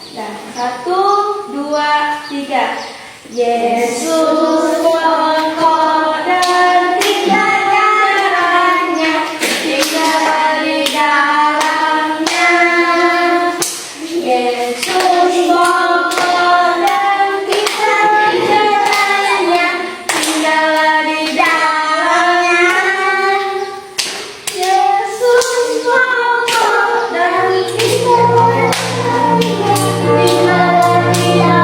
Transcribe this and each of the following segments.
Nah, 1, 2, 3. Yesus kokoh dan tinggal jalannya, tinggal di dalamnya. Yesus kokoh dan tinggal di jalannya, tinggal di dalamnya. Yesus kokoh dan tinggal di dalamnya, tinggal di dalamnya.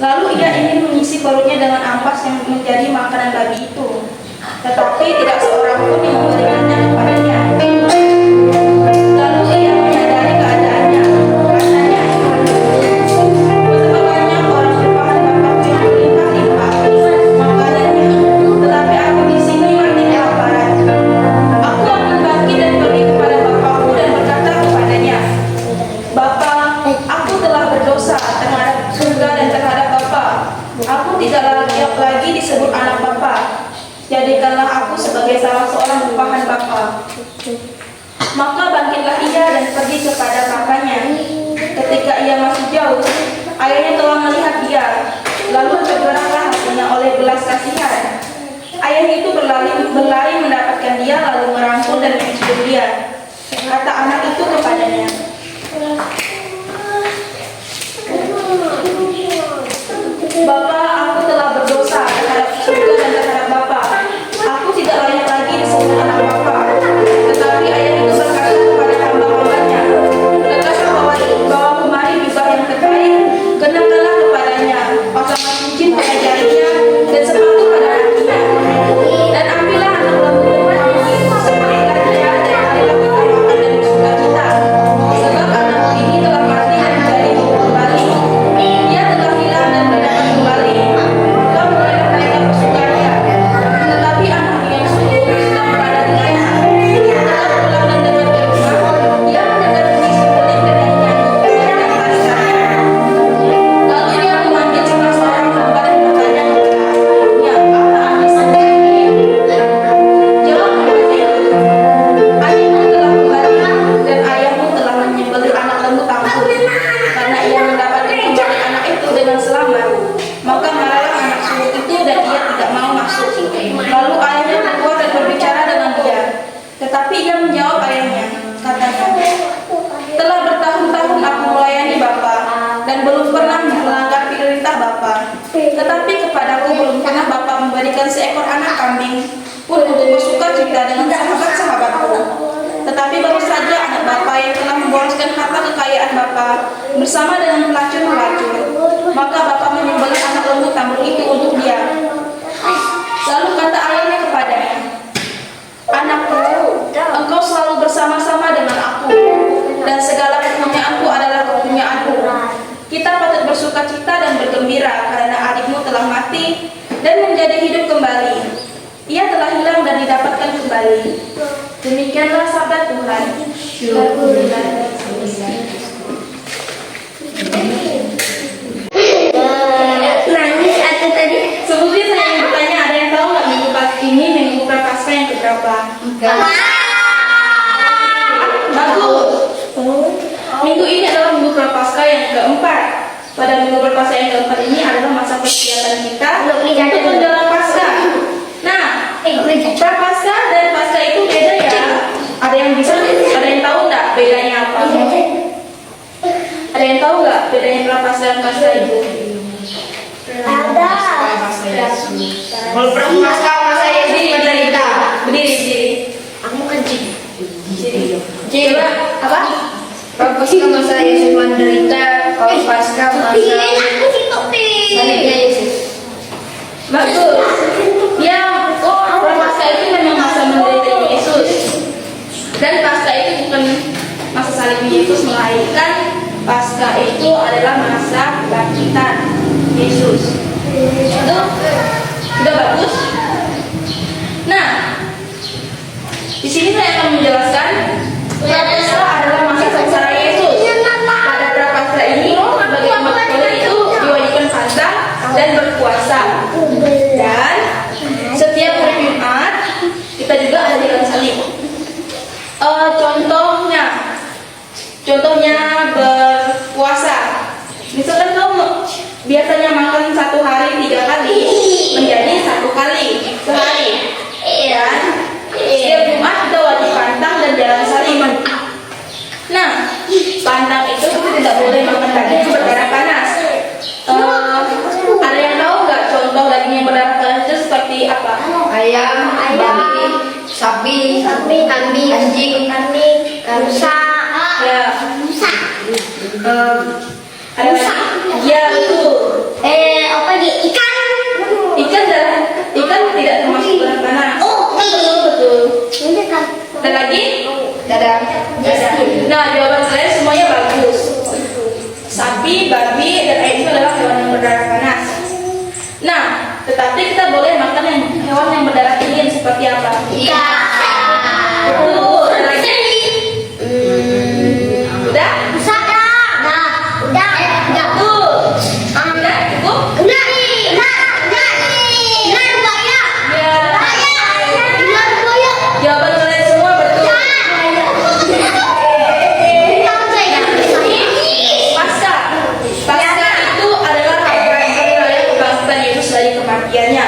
Lalu ia ingin mengisi perutnya dengan ampas yang menjadi makanan babi itu, tetapi tidak seorang pun yang memberikannya kepadanya. Lalu ia menyadari keadaannya, katanya, betapa banyak orang rupahan bapakku yang berlimpah-limpah makanannya, tetapi aku di sini mati kelaparan. Aku akan bangkit dan pergi kepada bapakku dan berkata kepadanya, Bapa, aku telah berdosa terhadap surga dan terhadap Bapa. Aku tidak layak lagi disebut anak Bapa. Jadikanlah aku sebagai salah seorang rupahan Bapa. Maka bangkitlah ia dan pergi kepada kakaknya. Ketika ia masih jauh, ayahnya telah melihat dia. Lalu tergeraklah hatinya oleh belas kasihan. Ayahnya itu berlari mendapatkan dia, lalu merangkul dan mencium dia. Kata anak itu kepadanya, Bapa, aku telah berdosa terhadap surga dan terhadap Bapa. Aku tidak layak lagi disebut anak Bapa. Tetapi ayah itu berkata kepada hamba-hambanya, Letaklah bawa kemari jubah yang terbaik, kenakanlah kepadanya, pasanglah cincin pada jarinya dan sepatu pada kakinya. Dan ambillah anak lembu kamu itu, sembelihlah dia dan marilah kita makan dan bersuka cita. pernah melanggar perintah Bapa. Tetapi kepadaku belum pernah Bapa memberikan seekor anak kambing pun untuk bersuka cita dengan sahabat-sahabatku. Tetapi baru saja anak Bapa yang telah memboroskan harta kekayaan Bapa bersama dengan pelacur-pelacur. Maka Bapa menyembelih anak lembu tambur itu untuk dia. Lalu kata ayahnya kepadanya, "Anakku, engkau selalu bersama-sama dengan aku, dan segala kepunyaanku adalah kepunyaanmu. Kita patut bersuka cita dan bergembira karena adikmu telah mati dan menjadi hidup kembali. Ia telah hilang dan didapatkan kembali." Demikianlah sabda Tuhan. Syukurlah. Nangis atau tadi? Sebelumnya saya ingin bertanya, ada yang tahu nggak minggu Prapaskah yang keberapa? Bagus. Minggu ini adalah minggu Prapaskah yang keempat. Pada minggu Prapaskah yang keempat ini adalah masa persiapan kita untuk menjelang Paskah. Nah, Prapaskah dan Paskah itu beda ya. Ada yang tahu nggak bedanya apa? Ada yang tahu nggak bedanya Prapaskah dan Paskah itu? Ada. Kalau Prapaskah saya Berdiri. Aku kencing. Coba apa? Prapaskah masa Yesus menderita, kalau Paskah masa Aku situ salibnya Yesus. Bagus. Ya, Prapaskah itu memang masa menderitanya Yesus. Dan Paskah itu bukan masa salibnya Yesus, melainkan Paskah itu adalah masa kebangkitan Yesus. Itu sudah bagus. Nah, di sini saya akan menjelaskan Prapaskah adalah masa sengsara Yesus. Pada Prapaskah ini, bagi umat Katolik itu diwajibkan pantang dan berpuasa. Dan setiap hari Jumat kita juga ada jalan salib. Contohnya berpuasa. Misalkan kamu biasanya makan 1 hari 3 kali menjadi 1 kali sehari. Dan setiap Jumat kita wajib pantang dan jalan salib. Nah, pantang itu kita tidak boleh makan daging yang berdarah panas. Ada yang tahu nggak contoh daging yang berdarah panas itu seperti apa? Ayam, babi, sapi, kambing, anjing, rusa. Ya, ada lagi? Ya, betul. Apa lagi? Ikan. Ikan tidak termasuk berdarah panas. Oh, Betul. ini kan. Ada lagi? dadar. Nah, jawaban saya semuanya bagus. Sapi, babi, dan ayam itu adalah hewan yang berdarah panas. Nah, tetapi kita boleh makan hewan yang berdarah dingin seperti apa? Betul. Ada lagi? Udah? Bisa dah. Udah. Betul. Udah? Cukup? Enggak. Ya. Jawaban kalian semua betul. Paskah itu adalah hari raya kebangkitan Yesus dari kematiannya.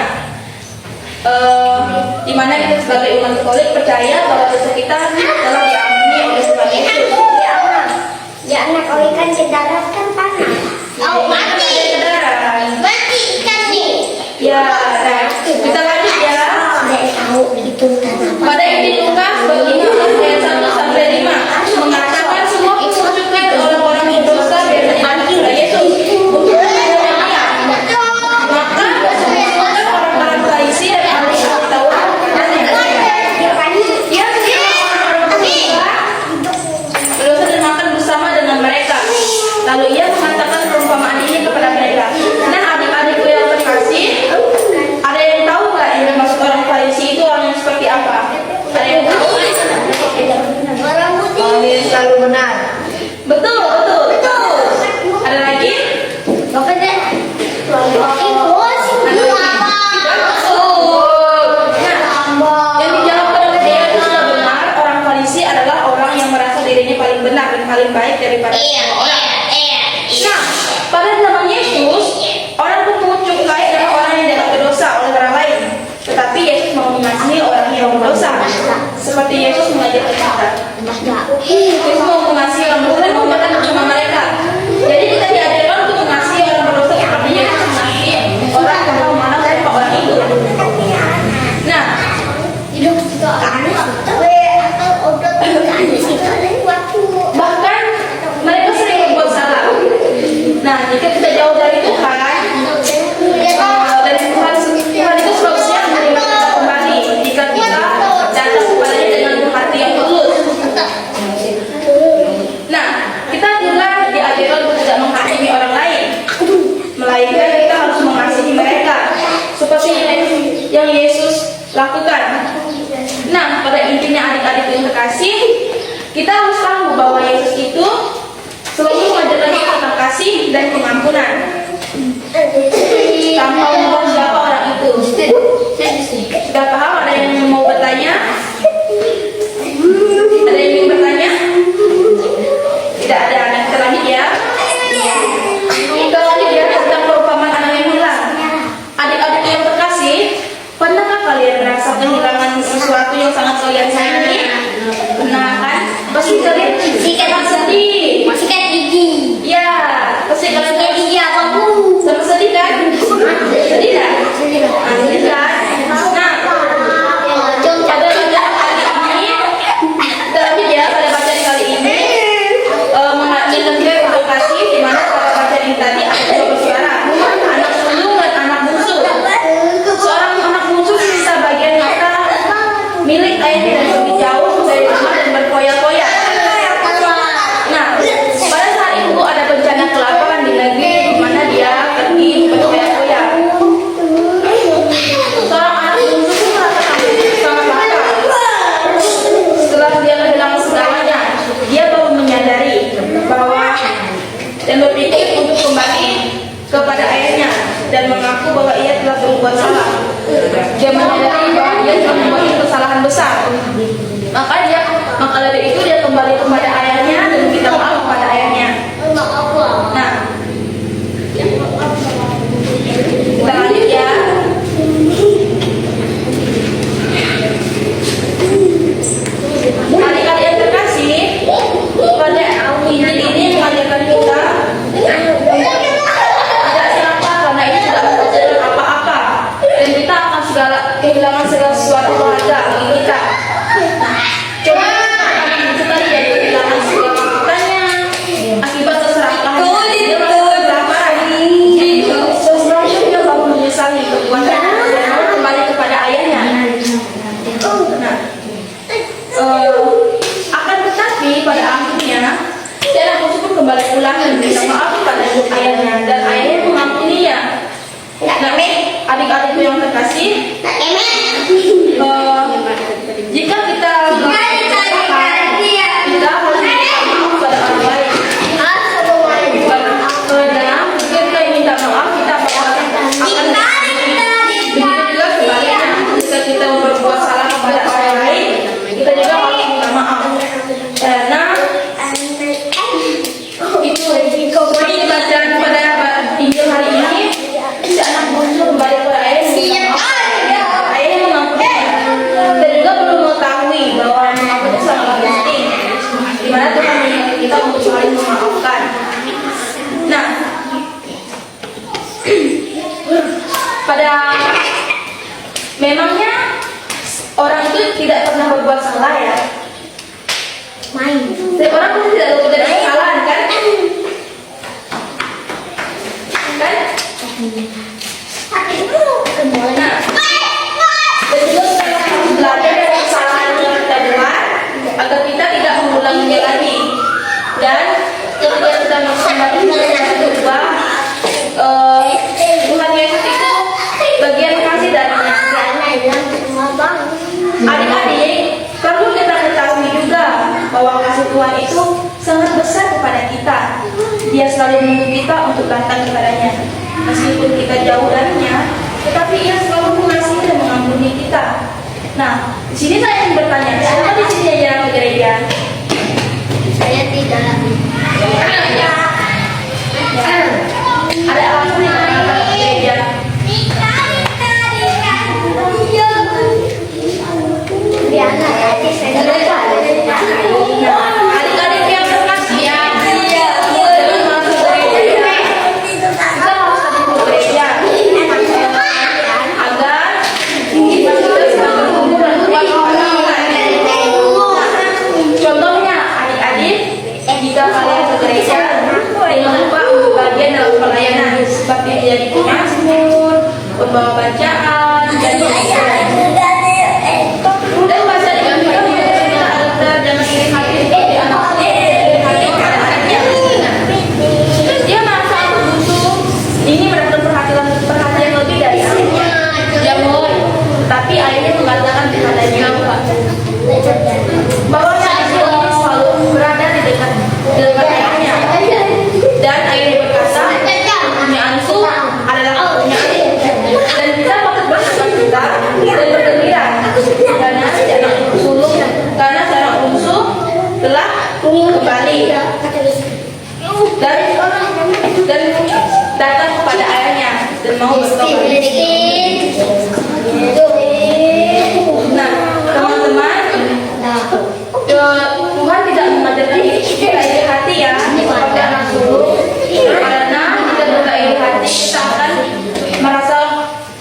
Di mana kita sebagai umat Katolik percaya bahwa dosa kita telah diampuni oleh Tuhan Yesus. Ya anak ikan ke darat kan panas. Oh, mati. Mati ikan nih. Ya, nah, kita lanjut ya. Tahu itu kenapa? Pada Injil Lukas bab 15 ayat 1 sampai 5 mengatakan semua pertunjukan orang-orang berdosa biasanya datang kepada Yesus untuk menyembuhkannya. Maka disebutkan orang-orang Farisi dan ahli Taurat kepadanya. Ia berdosa dan makan bersama dengan mereka. Lalu ia mengatakan perumpamaan ini kepada mereka. Nah, adik-adikku yang terkasih, ada yang tahu nggak yang dimaksud orang Farisi itu orang yang seperti apa? Ada yang tahu? Orang putih. Orang yang selalu benar. Betul. Ada lagi? Pokoknya. Yang dijawabkan oleh dia itu sudah benar. Orang Farisi adalah orang yang merasa dirinya paling benar dan paling baik daripada semua orang. Nah, pada zaman Yesus, orang pemungut cukai adalah orang yang dianggap berdosa oleh orang lain. Tetapi Yesus mau mengasihi orang yang berdosa, seperti Yesus mengajarkan kita. Yesus mau mengasihi orang berdosa dan mau makan bersama mereka. Jadi kita diajarkan untuk mengasihi Nah, jika kita jauh dari Tuhan, dari Tuhan itu seharusnya menerima kita kembali jika kita datang kepadanya dengan hati yang tulus. Nah, kita juga diajarkan untuk tidak menghakimi orang lain, melainkan kita harus mengasihi mereka seperti yang Yesus lakukan. Nah, pada intinya adik-adik yang terkasih, kita harus tahu bahwa Yesus itu selalu mengajarkan kita tentang kasih dan pengampunan tanpa membuat siapa orang itu. Sudah paham? Ada yang mau bertanya? Ada yang ingin bertanya? Tidak ada. Kita lanjut ya. Kita lanjut ya tentang perumpamaan anak yang hilang. Adik-adik yang terkasih, pernahkah kalian merasa kehilangan sesuatu yang sangat kalian sayangi? Pernah kan? Pasti kalian sangat sedih. Sikat gigi. Ya, pasti kalian Sikat gigi apa bu? sama sedih kan? Sedih kan? Sedih kan? Nah, pada bacaan kali ini, terlebih ya pada bacaan kali ini mengajarkan untuk kasih di mana pada bacaan ini tadi ada dua bersuara, anak sulung dan anak bungsu. Seorang anak bungsu meminta bagian harta milik ayahnya dan pergi jauh dari rumah dan berfoya-foya. Nah, pada saat itu ada bencana kelaparan di negeri di mana dia pergi berfoya-foya. Seorang anak bungsu pun merasa sangat lapar. Setelah dia kehilangan segalanya, dia baru menyadari bahwa dan berpikir untuk kembali kepada ayahnya dan mengaku bahwa ia telah berbuat salah. Dia menyadari bahwa dia telah membuat kesalahan besar. Maka dari itu dia kembali kepada ayahnya dan minta maaf kepada ayahnya. Nah, kita lanjut ya. Adik-adik yang terkasih, pada Injil ini mengajarkan kita tidak serakah karena ini tidak menghasilkan apa-apa dan kita akan kehilangan segala sesuatu berharga bagi kita. Coba sekali ya kehilangan segala hartanya akibat keserakahan. Dia merasa kelaparan. Sebenarnya dia baru menyesali perbuatannya dan kembali kepada ayahnya. Nah, akan tetapi pada akhirnya si anak bungsu pun kembali pulang dan minta maaf kepada ayahnya dan ayahnya mengampuninya. Nah, adik-adikku yang terkasih, jika kita melakukan, kita harus minta maaf pada orang lain. Karena jika kita minta maaf, kita akan begitu juga sebaliknya. Jika kita berbuat salah kepada orang lain, kita juga harus minta maaf. Karena itu seperti bacaan pada Injil hari ini, si anak bungsu kembali kepada ayahnya. Ayahnya mengampuni dan juga perlu mengetahui bahwa mengampuni itu sangat penting. Di mana Tuhan mengingatkan kita untuk saling memaafkan. Nah, pada memangnya orang itu tidak pernah berbuat salah ya? Setiap orang pasti tidak luput dari kesalahan kan? Kan? Nah, dan juga kita harus belajar dari kesalahan yang kita buat agar kita tidak mengulanginya lagi. Dan ketika kita kembali berubah, Tuhan Yesus itu bagian kasih darinya. Adik-adik, perlu kita ketahui juga bahwa kasih Tuhan itu sangat besar kepada kita. Dia selalu menunggu kita untuk datang kepadanya. Meskipun kita jauh darinya, tetapi ia selalu mengasihi dan mengampuni kita. Nah, di sini saya ingin bertanya, siapa di sini yang jarang ke gereja? Saya tidak. Ada alasan yang jarang ke gereja? Biasa aja saya. Adik-adik yang terkasih ya, jangan masuk gereja ya. Kita harus tadi ke gereja agar kita semakin bertumbuh dan kuat kepada Tuhan. Contohnya adik-adik, jika kalian ke gereja lomba bacaan dan baca dengan juga agar jangan iri hati seperti anak iri hati karena anaknya. Terus dia merasa aku butuh ini mendapatkan perhatian lebih dari ayahnya. Dia mau, tapi ayahnya mengatakan kepadanya bahwa anak ini selalu berada di dekat ayahnya. Dan ayahnya berkata, pertanyaanku adalah pertanyaan dan kita patut bersuka dan bergembira karena seorang bungsu telah kembali dan datang kepada ayahnya dan mau bertobat. Nah, teman-teman, Tuhan tidak mengajarkan kita iri hati ya seperti anak sulung, karena kita berbuat iri hati kita akan merasa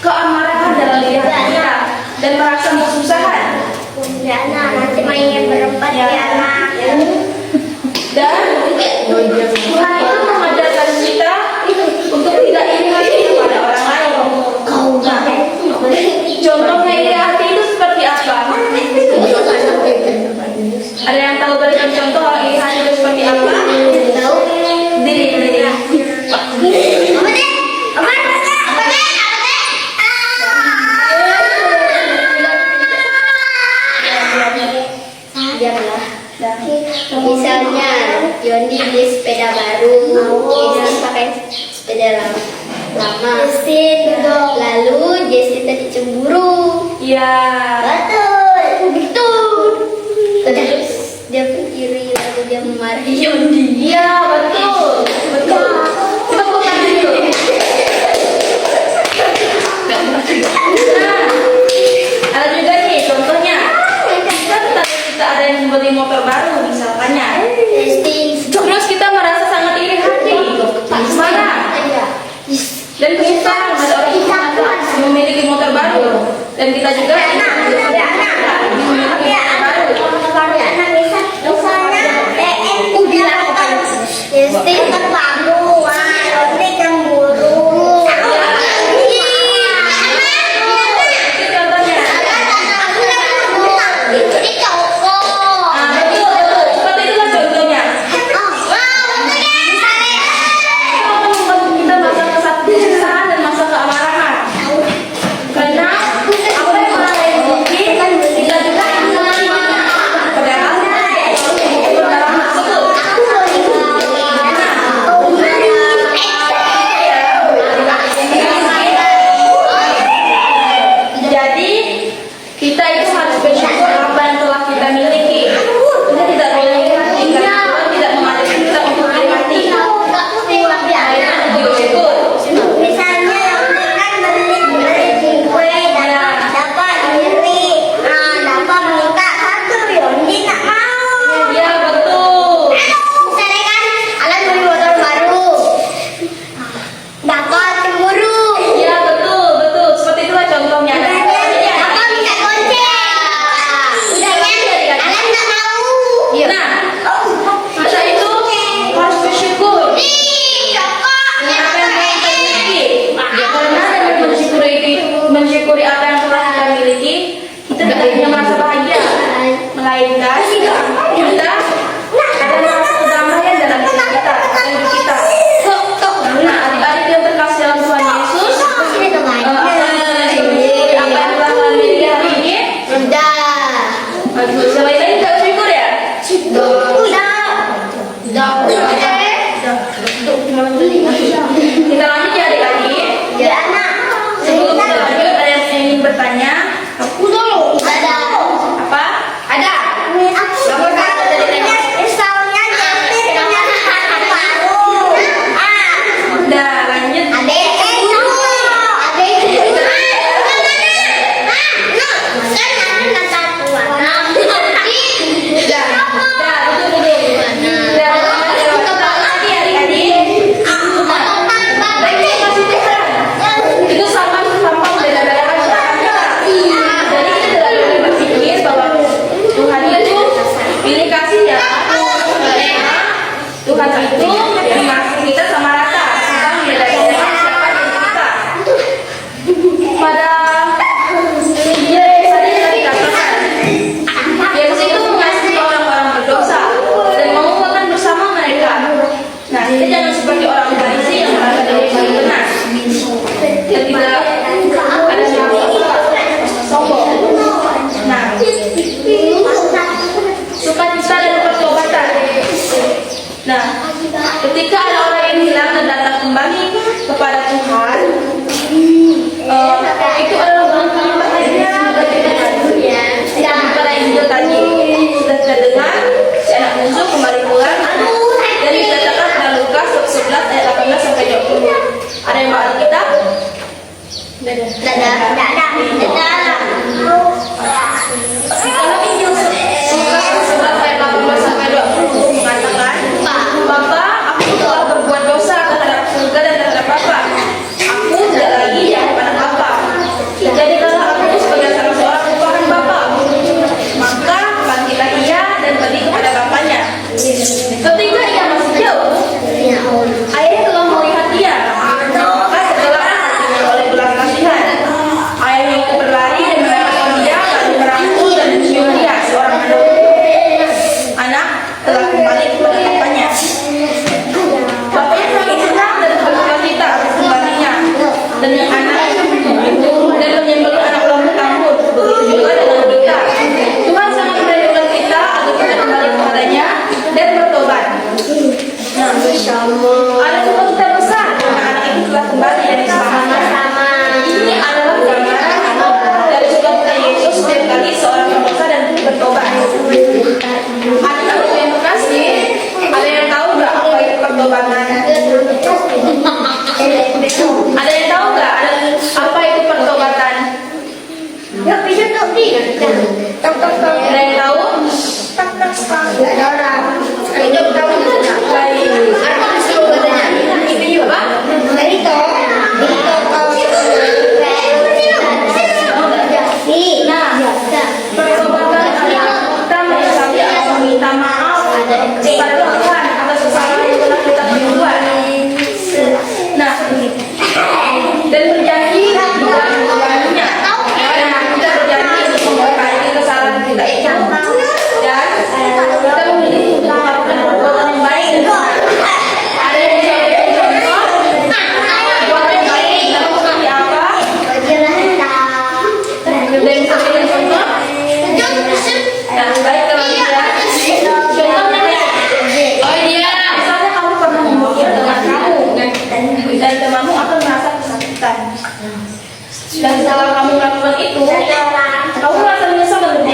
keamarahan dalam diri hati kita dan merasa kesusahan. Nanti mainnya berempat ya anak. Dan Tuhan itu mengajarkan kita untuk tidak iri hati kepada orang lain. Nah, contohnya iri hati itu seperti apa? Ada yang tahu berikan contoh orang iri hati itu seperti apa? Tahu? Diri. Apa deh? Apa deh? Misalnya Yondi beli sepeda baru, Jessie pakai sepeda lama. Lalu Jessie tadi cemburu. Ya. Betul. Terus dia iri lalu dia memarahi Yondi. Iya, betul. Tepuk tangan dulu. Nah, ada juga nih contohnya. Kita ada yang membeli motor baru misalkannya. Terus kita merasa sangat iri hati, marah, dan kesal ada orang yang memiliki motor baru dan kita juga memiliki motor baru. Itu contohnya. Seperti itulah contohnya. Kita masa kesusahan dan masa keamarahan. Karena apa yang orang lain jumpa lagi kita. Dadah. Surat ayat 18 sampai 20 mengatakan, Bapa, aku telah berbuat dosa terhadap surga dan terhadap Bapa. Aku tidak lagi di hadapan Bapa. Jadikanlah aku sebagai salah seorang upahan Bapa. Maka bangkitlah ia dan pergi kepada bapaknya. Ketika ia masih jauh, ayahnya telah melihat dia. Maka tergeraklah hatinya oleh belas kasihan. Ayahnya itu berlari dan mendapatkan dia, lalu merangkul dan mencium dia. Seorang anak telah kembali kepada bapaknya. Bapaknya semakin senang dan bersuka cita atas kembalinya. Dan yang anak dan menyembelih anak lembu tambun. Begitu juga dengan kita. Tuhan sangat merindukan kita agar kita kembali kepadanya dan bertobat. Nah, ada sukacita besar karena anak itu telah kembali dari kesalahannya. Ini adalah gambaran dari sukacita Yesus setiap kali seorang berdosa dan bertobat. Anak-anak yang terkasih, ada yang tahu nggak apa itu pertobatan? Ada yang tahu nggak apa itu pertobatan? Ada yang tahu? Pertobatan adalah kita menyesali atau meminta maaf kepada Tuhan atas kesalahan yang telah kita perbuat. Nah, dan berjanji bukan mengulanginya. Dan kita berjanji untuk memperbaiki kesalahan kita itu. Dan kita memilih untuk melakukan perbuatan yang baik dan benar. Ada yang bisa berikan contoh? Perbuatan yang baik kita seperti apa? Ada yang bisa berikan contoh? Nah, baik kalau tidak. Contohnya misalnya kamu pernah membohongi teman kamu dan temanmu akan merasa kesakitan. Dan setelah kamu melakukan itu, kamu merasa menyesal dan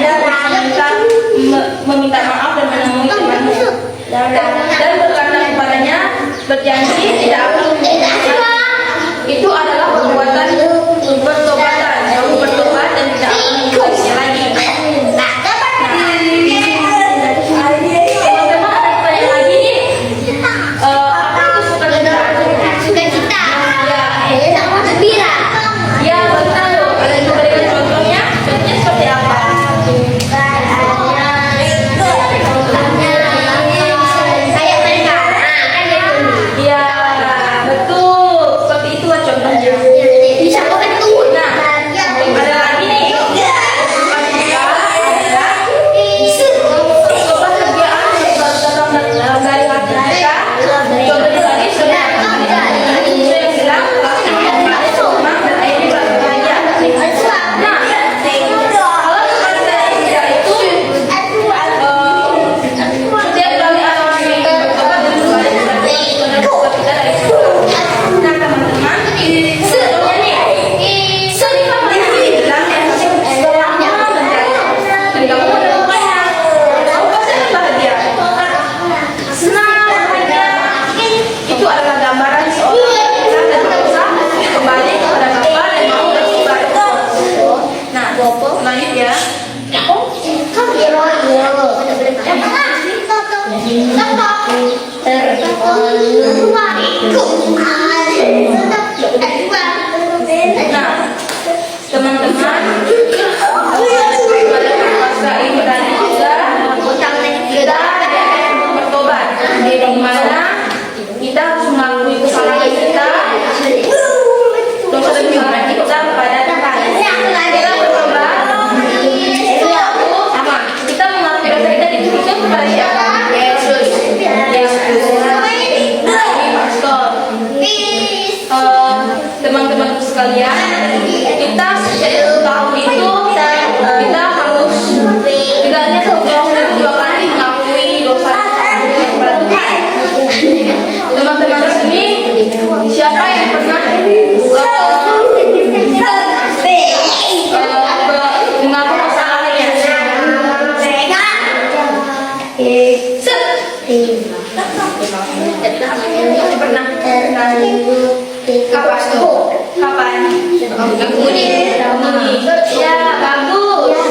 meminta maaf dan menemui temanmu. Dan berkata kepadanya, berjanji tidak akan mengulangi. Itu adalah perbuatan pertobatan. Kamu bertobat dan tidak akan mengulanginya lagi. Teman-teman ada pertanyaan lagi nih. Apa itu sukacita? Ya betul. Ada yang memberikan contohnya? Contohnya seperti apa? Ya betul. Seperti itulah contohnya. Nah, ada lagi nih. Sukacita adalah kebahagiaan datang dari hati kita. Contohnya tadi sudah yang bilang senang dan akhirnya merasa bahagia. Nah, kalau sukacita itu setiap kali anak kita bertobat dan kembali kepada sukacita dari sekolah. Nah teman-teman, contohnya nih, ketika mereka bilang selama mencari dan kamu menemukannya, kamu pasti akan bahagia, senang, bahagia. Itu adalah gambaran seorang yang dan berusaha kembali kepada Bapa dan mau bertobat. Nah, lanjut ya. Nah, teman-teman, pada puasa ini tadi juga kita diajarkan bertobat, di mana kita harus mengakui kesalahan kita, dosa dan kesalahan kita kepada Tuhan. Kita bertobat, sama. Kita mengakui dosa kita ditujukan kepada siapa? Yesus. Pastor. Teman-teman sekalian, kita sejak tahun itu kita harus tidak hanya dua kali mengakui dosa kepada Tuhan. Teman-teman resmi, siapa yang pernah mengaku kesalahannya? Pernah. Kapan tuh? Kapan? Minggu ini. Ya, bagus.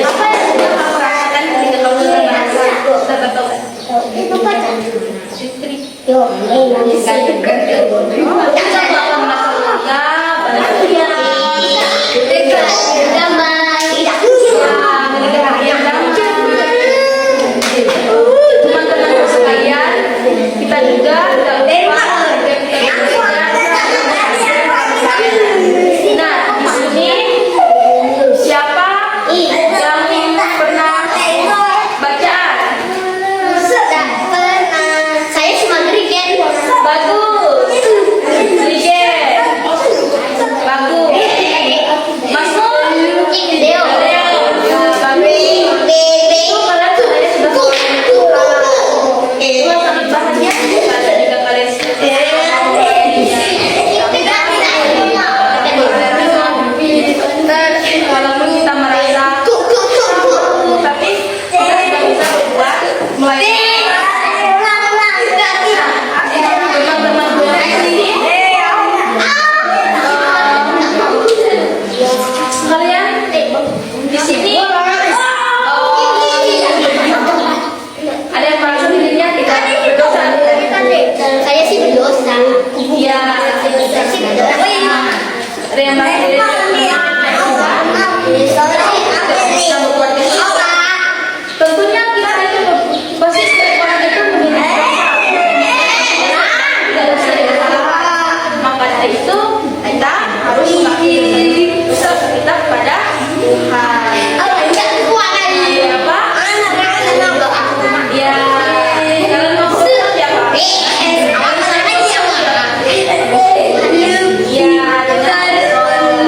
Apa yang sudah kamu Rasakan ketika kamu sudah merasa terbentuk. itu baca? Fitri. Yo, ini Ganti-ganti. Kamu akan merasa lega, bahagia. Teman-teman sekalian, kita juga tidak lupa nah, di sini siapa yang pernah baca? Saya cuma Riken. Bagus. Rigen. Bagus. Mas Nur? Deo. Itu kalian sebenarnya sudah Cuma sangat bahagia pada jika kalian walaupun kita merasa tapi kita sudah bisa berbuat mulai teman-teman gue ini kalian di sini ada yang merasa dirinya tidak berdosa. Saya sih berdosa. Iya. Saya sih berdosa. Ada yang merasa dirinya bisa berbuat dosa. Tentunya kita itu pasti setiap orang itu memiliki dosa. Tidak bisa disalahkan. Maka dari itu kita harus mengakhiri dosa kita kepada Tuhan. Iya, Pak. Iya. Kalian mau siapa? Iya, dengan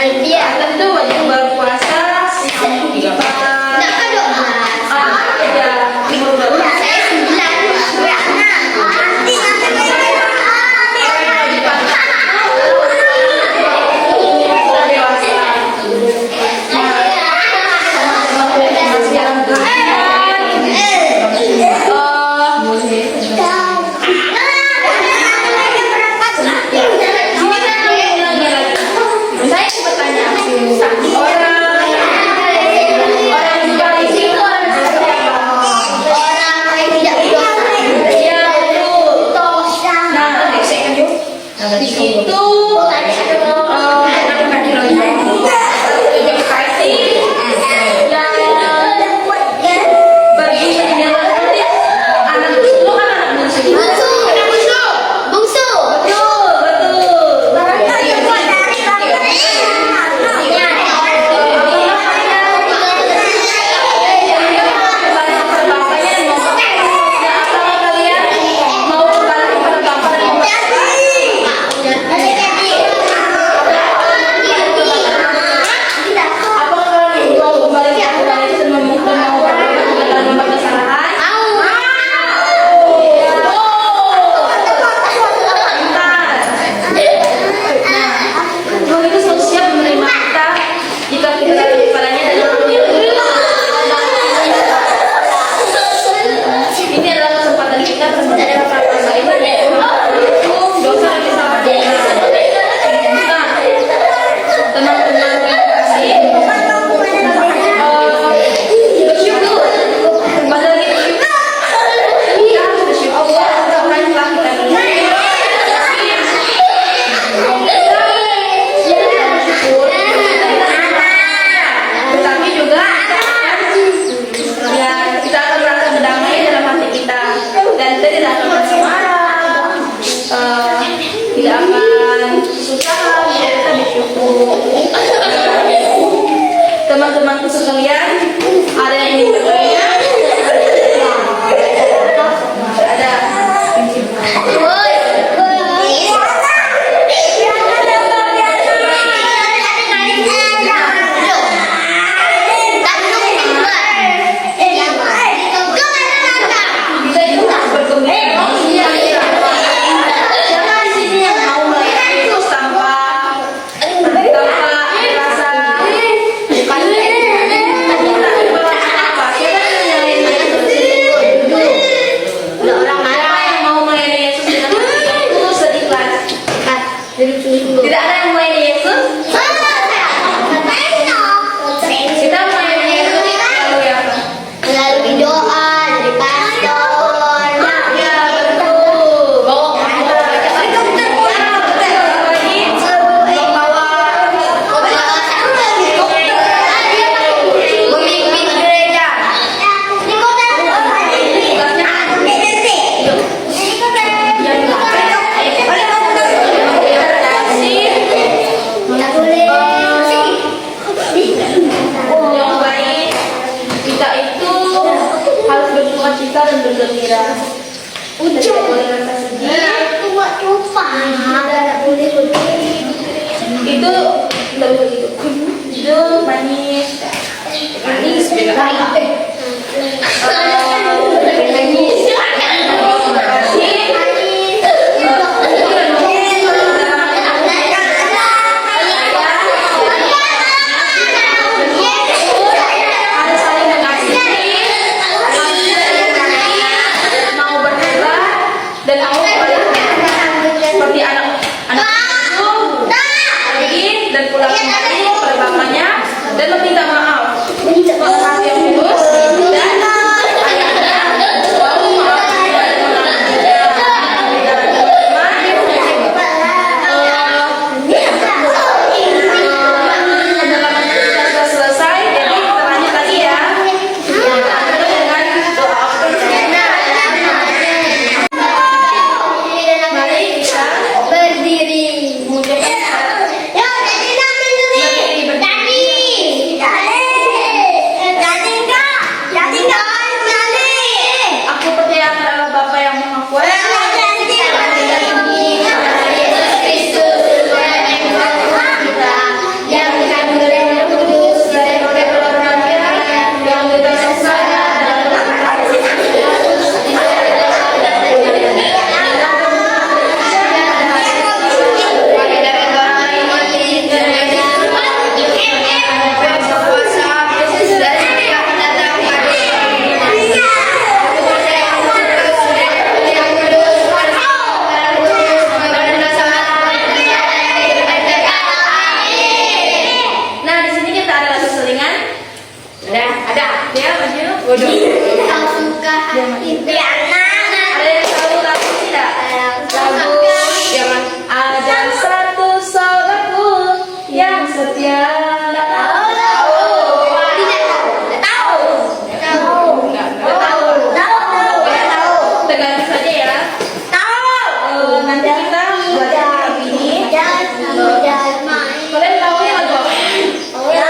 Dia. Tentu wajib berpuasa tiga malam. Nak kan doa. Ada libur berpuasa. Saya 9. Nanti teman-temanku sekalian, ada yang ingin bertanya? Ada. Kita itu harus berkembang. Jangan di sini yang mau melayani terus tanpa rasa. Tidak ada yang melayani Yesus. Kita melayani Yesus melalui apa? Melalui doa dari pastor. Ya betul. Memimpin gereja. Yang baik, kita itu harus bersuka cita dan bergembira. Tidak boleh rasa sedih. Itu tidak begitu. Itu manis, manis. Harus saling mengasihi, mau berhebat dan mau seperti anak itu pergi dan pulang kembali kepada bapaknya dan meminta maaf. Maaf yang tulus dan ayahnya selalu memaafkan dan mengampuni. Pendalaman kita sudah selesai, jadi kita lanjut lagi ya. Kita dengan doa Mari kita Berdiri. mengucapkan Yo, tadi nak berdiri. Tadi. Waduh. Kau suka hati anak. Ada yang tahu lagu tidak? Lagu Jangan. ada satu sobatku yang setia. Tergantung saja ya. Nanti kita belajar lagu ini. Kalian tahu ya lagu apa? Ya,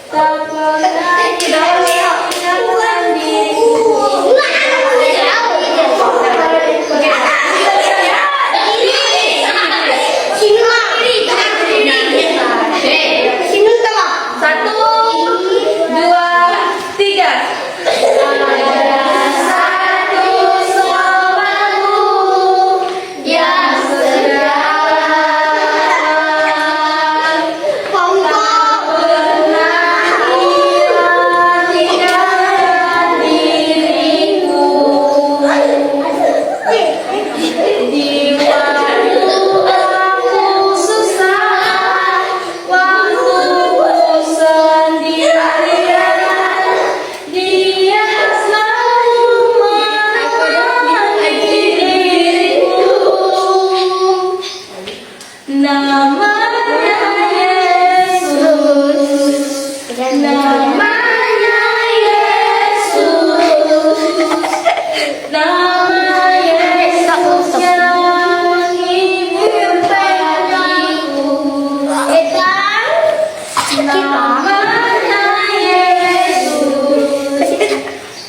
tak pernah menyatakan diriku. Satu, dua, tiga. Ada satu sobatku yang setia, tak pernah hilang tinggalkan diriku. Di waktu aku susah, waktu ku sendirian, dia selalu menemani diriku. Namanya Yesus, namanya Yesus, nama Yesus yang menghibur hatiku. Namanya Yesus,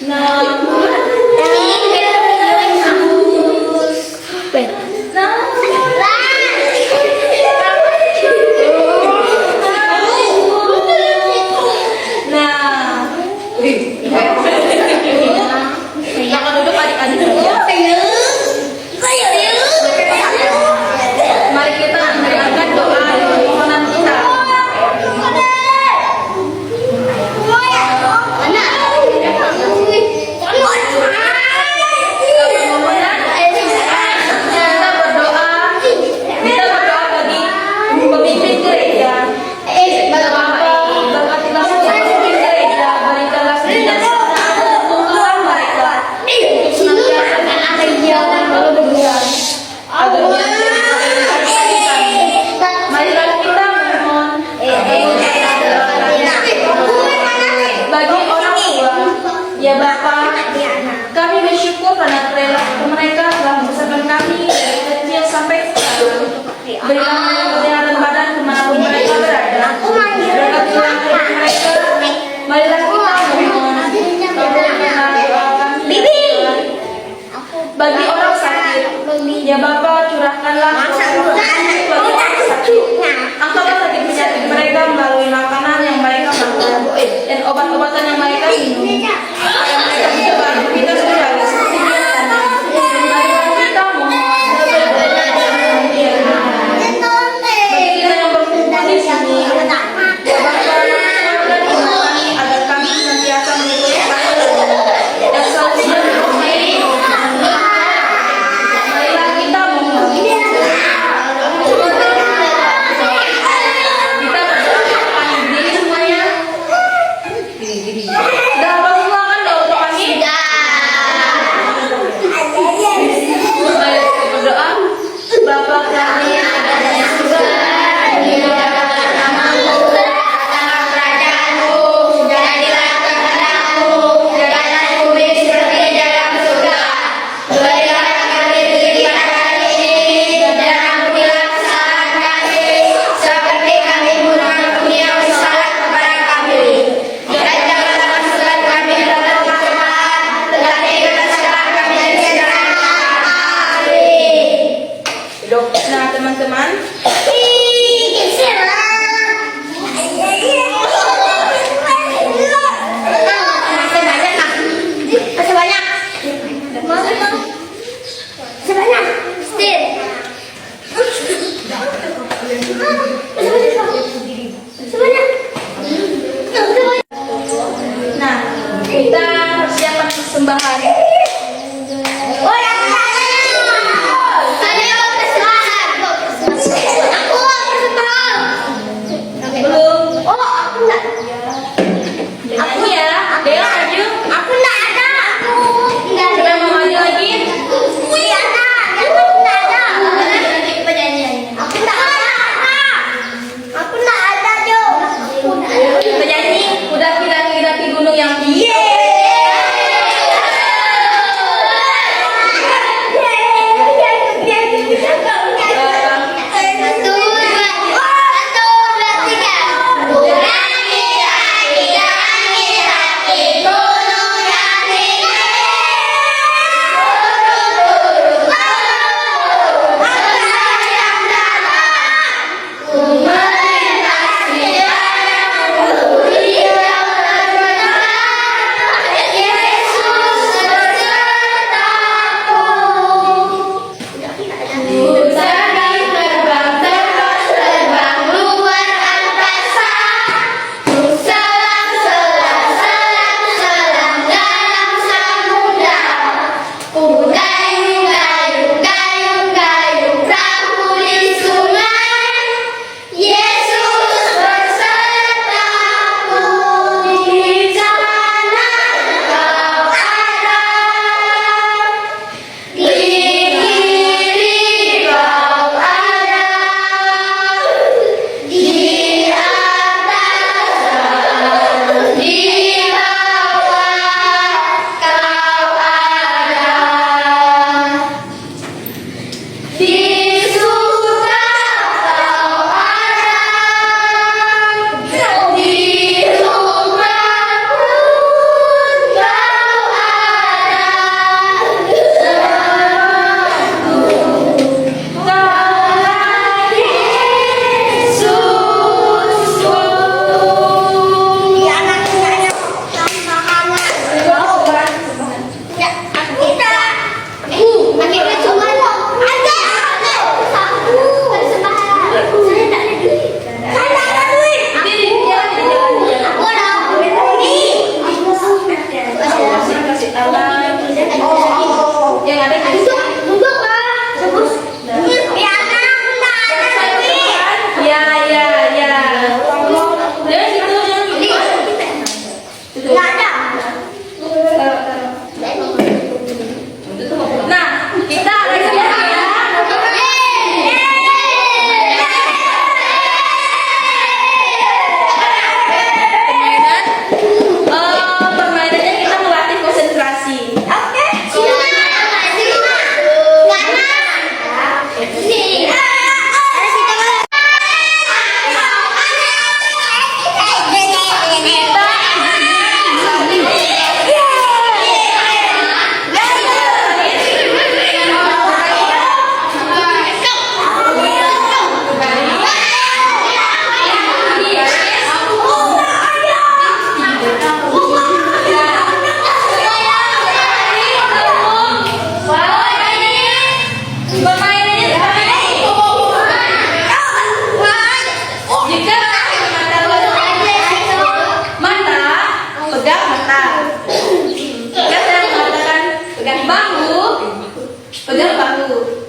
namanya Nah, jangan duduk adik-adik. Mari kita mendengarkan doa permohonan kita.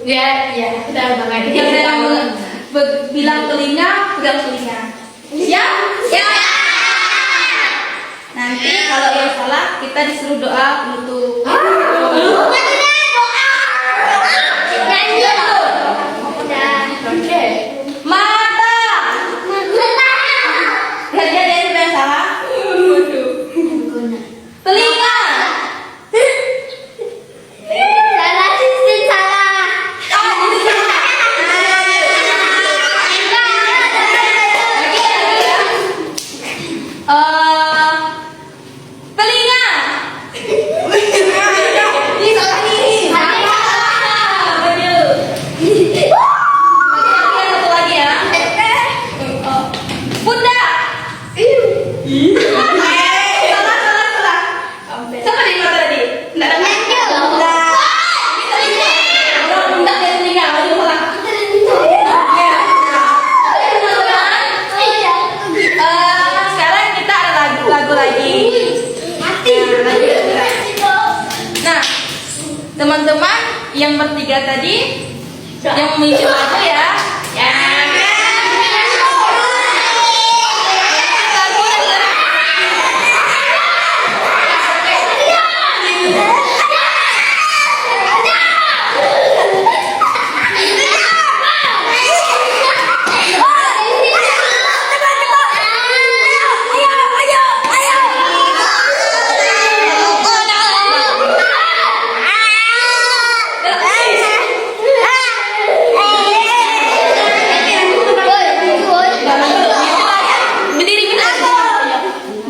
Ya, kita bangga. Yang dalam bilang telinga, pegang telinga. Siap? Ya. Nanti kalau yang salah kita disuruh doa penutup. Mata. Lihat dia yang salah. Telinga. Telinga. Ini salah nih. Baju. Satu lagi ya. Pundak. Salah. Siapa di mata tadi? Nggak ada. Orang pundak dan telinga, baju salah. Sekarang kita ada lagu lagi. Nah, teman-teman yang bertiga tadi yang memilih lagu ya.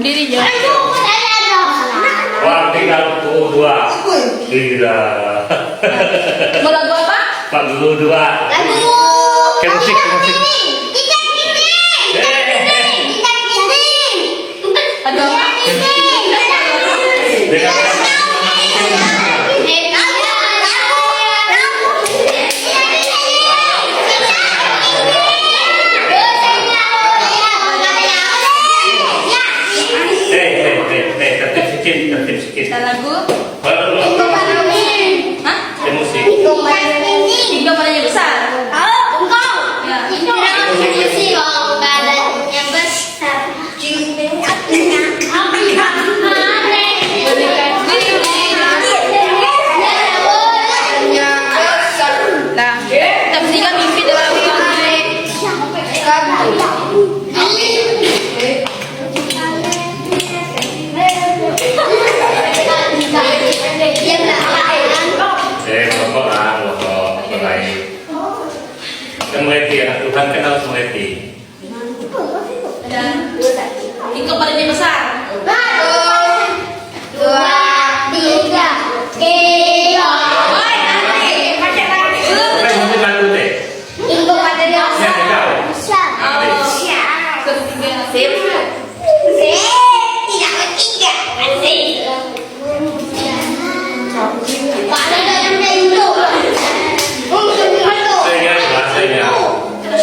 Berdiri ya. Orang tinggal pukul 2. Gila. Mau lagu apa? 42. Ke musik. Lagu apa? Tertib sedikit. Kita lagu. Baru. Hah? Ke musik. Tiga padanya besar. Ya. Nah, kita bertiga mimpi dalam Kelompok lain. Mengerti anak Tuhan kan harus mengerti. dan ikut padanya besar. Musik lagu deh. Saya tahu. Ketiga. Sip. Saya bahasanya. Nah,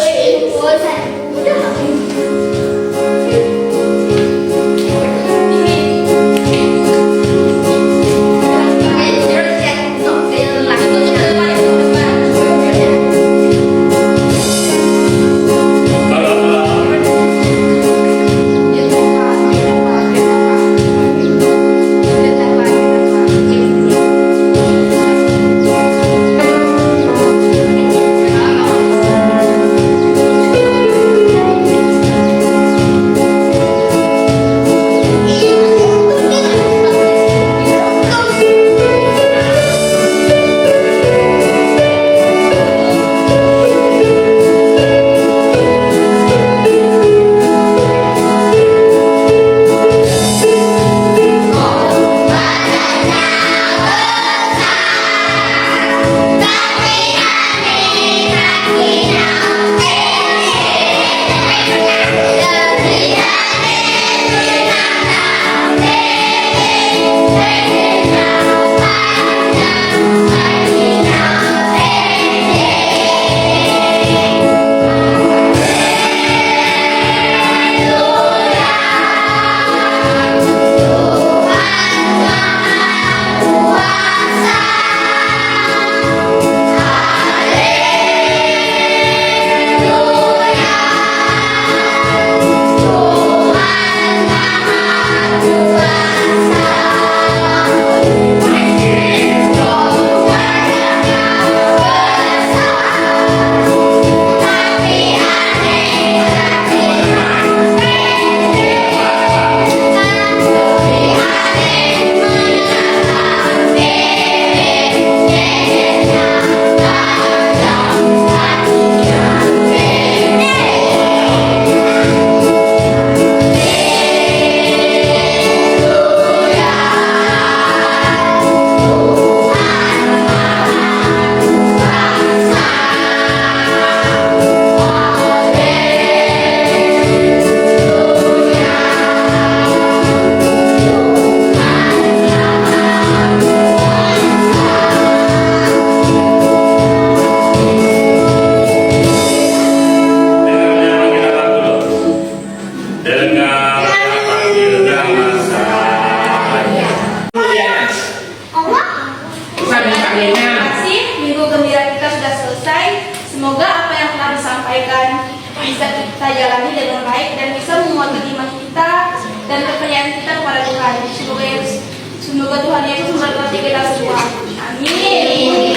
Semoga Tuhan Yesus memberkati kita semua. Amin.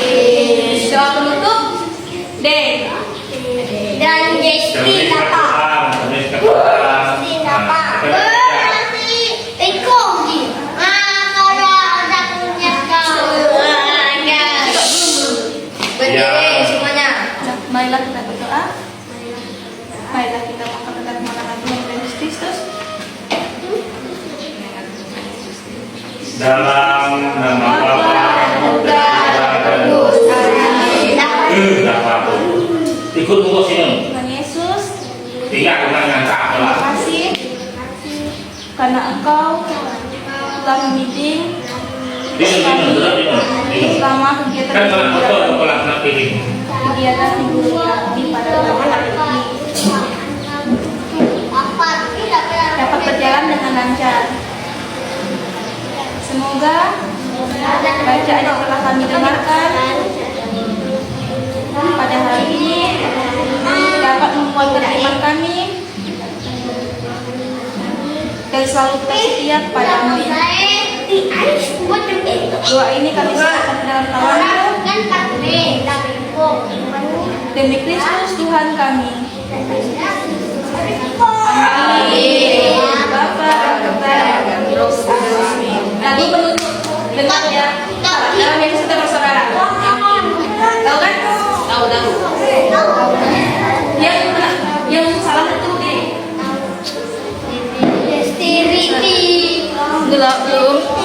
Doa penutup. D. Dan Desti dapat. Berdiri semuanya. Marilah kita berdoa. Marilah kita mengangkat kemenangan Tuhan Yesus Kristus. Dalam nama Bapa Putra, dan Roh Kudus. Kudus. Apapun. Ikut mungkos ini. Tuhan Yesus, Tinggal dengan ngangkat terima lah. kasih karena Engkau telah membimbing selama kegiatan Kan kalau foto kalau nak pilih. kegiatan minggu ini pada hari ini dapat berjalan dengan lancar. Semoga bacaan yang telah kami dengarkan pada hari ini dapat menguatkan iman kami dan selalu setia kepadamu. Doa ini kami serahkan ke dalam tangan-Mu demi Kristus Tuhan kami. Amin. Bapa dan Putra dan Roh Kudus. Lagu penutup dengan ya dalam yang kita bersaudara. Tahu kan? Tahu. Yang salah itu deh. Desti Riti. Belum.